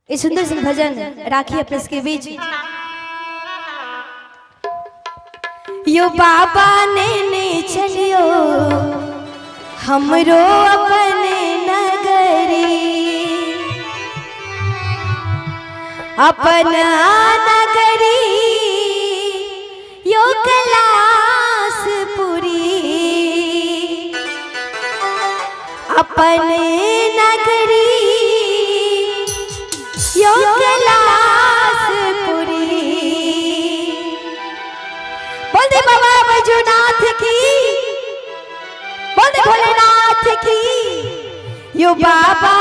इस सुंदर सिंह भजन राखी अपने के बीच यो बाबा ने चलियो हमरो अपने नगरी अपना नगरी यो कलास पुरी अपने नगरी यो कलास पुरी। बोल दे बाबा बैजूनाथ की, बोल दे भोलेनाथ की। यो बाबा